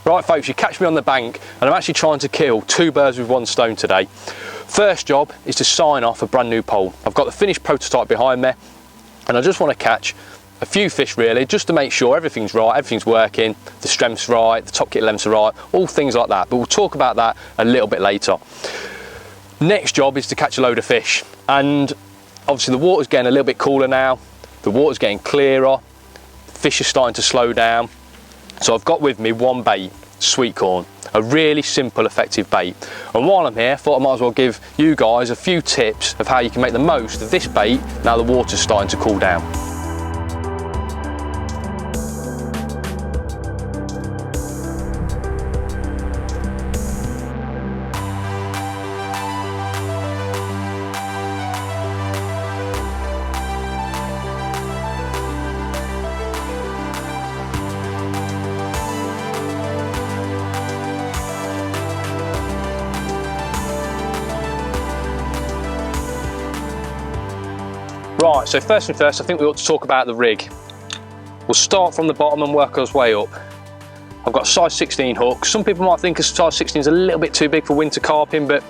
Right folks, you catch me on the bank and I'm actually trying to kill two birds with one stone today. First job is to sign off a brand new pole. I've got the finished prototype behind me and I just want to catch a few fish really, just to make sure everything's right, everything's working, the strength's right, the top kit lengths are right, all things like that, but we'll talk about that a little bit later. Next job is to catch a load of fish, and obviously the water's getting a little bit cooler now, the water's getting clearer, fish are starting to slow down. So I've got with me one bait, Sweetcorn, a really simple, effective bait. And while I'm here, I thought I might as well give you guys a few tips of how you can make the most of this bait now the water's starting to cool down. Right, so first thing first, I think we ought to talk about the rig. We'll start from the bottom and work our way up. I've got a size 16 hook. Some people might think a size 16 is a little bit too big for winter carping, but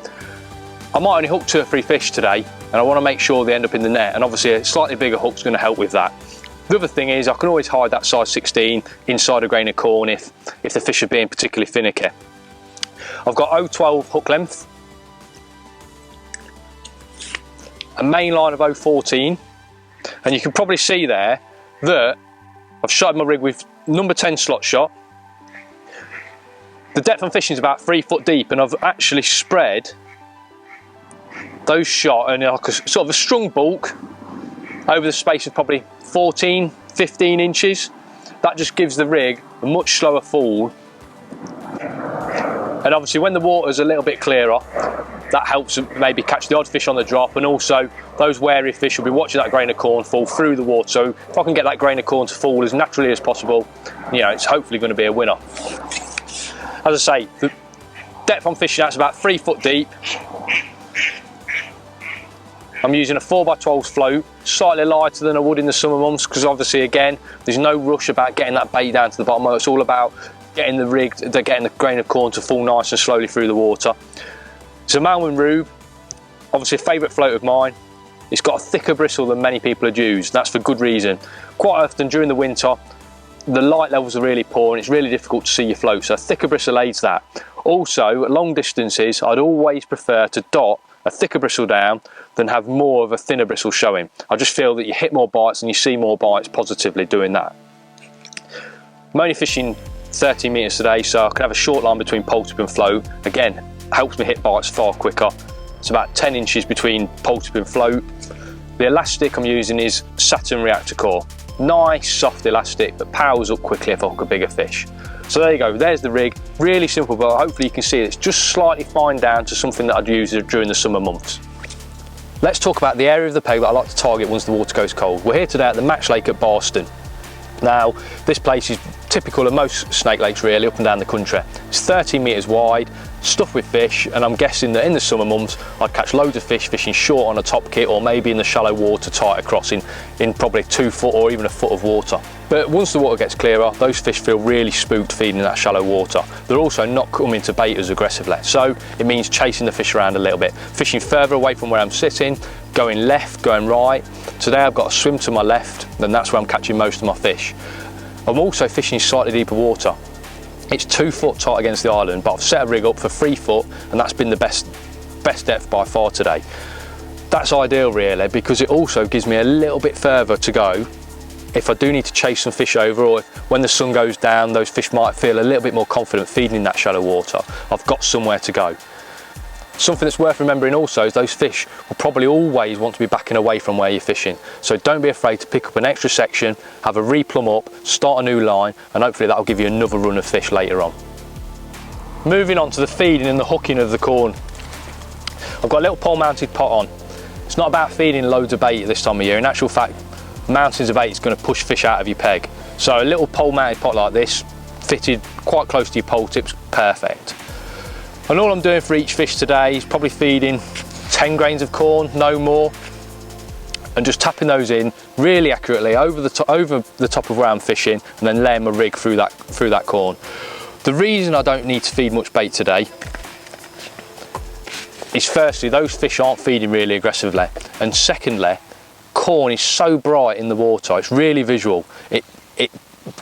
I might only hook 2 or 3 fish today, and I want to make sure they end up in the net, and obviously a slightly bigger hook's going to help with that. The other thing is I can always hide that size 16 inside a grain of corn if the fish are being particularly finicky. I've got 0.12 hook length, a main line of 0.14, and you can probably see there that I've shot my rig with number 10 slot shot. The depth I'm fishing is about 3 foot deep, and I've actually spread those shot and like a sort of a strung bulk over the space of probably 14-15 inches. That just gives the rig a much slower fall, and obviously when the water's a little bit clearer, that helps maybe catch the odd fish on the drop, and also those wary fish will be watching that grain of corn fall through the water. So if I can get that grain of corn to fall as naturally as possible, you know, it's hopefully going to be a winner. As I say, the depth I'm fishing at is about 3 foot deep. I'm using a 4x12 float, slightly lighter than I would in the summer months, because obviously again, there's no rush about getting that bait down to the bottom. It's all about getting the rig, getting the grain of corn to fall nice and slowly through the water. It's a Malman Rube, obviously a favourite float of mine. It's got a thicker bristle than many people had used, and that's for good reason. Quite often during the winter, the light levels are really poor and it's really difficult to see your float, so a thicker bristle aids that. Also, at long distances, I'd always prefer to dot a thicker bristle down than have more of a thinner bristle showing. I just feel that you hit more bites and you see more bites positively doing that. I'm only fishing 30 metres today, so I can have a short line between pole tip and float. Again, helps me hit bites far quicker. It's about 10 inches between pole tip and float. The elastic I'm using is Saturn reactor core. Nice soft elastic that powers up quickly if I hook a bigger fish. So there you go, there's the rig. Really simple, but hopefully you can see it's just slightly fined down to something that I'd use during the summer months. Let's talk about the area of the peg that I like to target once the water goes cold. We're here today at the Match Lake at Barston. Now, this place is typical of most snake lakes really, up and down the country. It's 13 metres wide, stuffed with fish, and I'm guessing that in the summer months I'd catch loads of fish fishing short on a top kit, or maybe in the shallow water tight across in probably 2 foot or even a foot of water. But once the water gets clearer, those fish feel really spooked feeding in that shallow water. They're also not coming to bait as aggressively, so it means chasing the fish around a little bit, fishing further away from where I'm sitting, going left, going right. Today I've got a swim to my left, and that's where I'm catching most of my fish. I'm also fishing slightly deeper water. It's 2 foot tight against the island, but I've set a rig up for 3 foot, and that's been the best depth by far today. That's ideal really, because it also gives me a little bit further to go if I do need to chase some fish over, or if, when the sun goes down, those fish might feel a little bit more confident feeding in that shallow water. I've got somewhere to go. Something that's worth remembering also is those fish will probably always want to be backing away from where you're fishing. So don't be afraid to pick up an extra section, have a replumb up, start a new line, and hopefully that'll give you another run of fish later on. Moving on to the feeding and the hooking of the corn. I've got a little pole mounted pot on. It's not about feeding loads of bait at this time of year. In actual fact, mountains of bait is going to push fish out of your peg. So a little pole mounted pot like this, fitted quite close to your pole tips, perfect. And all I'm doing for each fish today is probably feeding 10 grains of corn, no more, and just tapping those in really accurately over the top of where I'm fishing, and then laying my rig through that corn. The reason I don't need to feed much bait today is firstly, those fish aren't feeding really aggressively, and secondly, corn is so bright in the water, it's really visual. It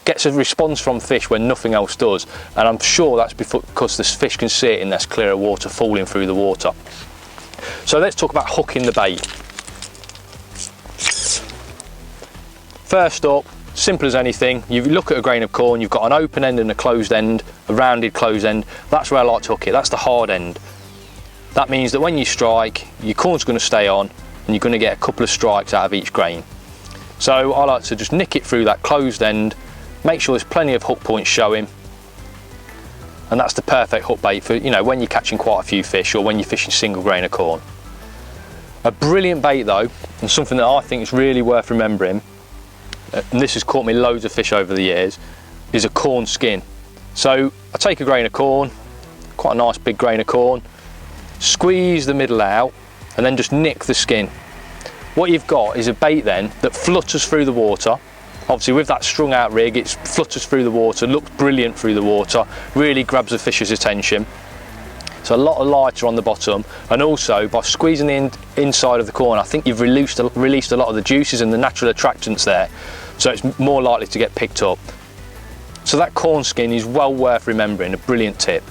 gets a response from fish when nothing else does, and I'm sure that's because the fish can see it in this clearer water falling through the water. So let's talk about hooking the bait. First up, simple as anything, you look at a grain of corn, you've got an open end and a closed end, a rounded closed end. That's where I like to hook it, that's the hard end. That means that when you strike, your corn's going to stay on and you're going to get a couple of strikes out of each grain. So I like to just nick it through that closed end, make sure there's plenty of hook points showing, and that's the perfect hook bait for, you know, when you're catching quite a few fish or when you're fishing single grain of corn. A brilliant bait though, and something that I think is really worth remembering, and this has caught me loads of fish over the years, is a corn skin. So I take a grain of corn, quite a nice big grain of corn, squeeze the middle out and then just nick the skin. What you've got is a bait then that flutters through the water. Obviously with that strung out rig, it flutters through the water, looks brilliant through the water, really grabs the fish's attention. So a lot of lighter on the bottom, and also by squeezing the inside of the corn, I think you've released a lot of the juices and the natural attractants there, so it's more likely to get picked up. So that corn skin is well worth remembering, a brilliant tip.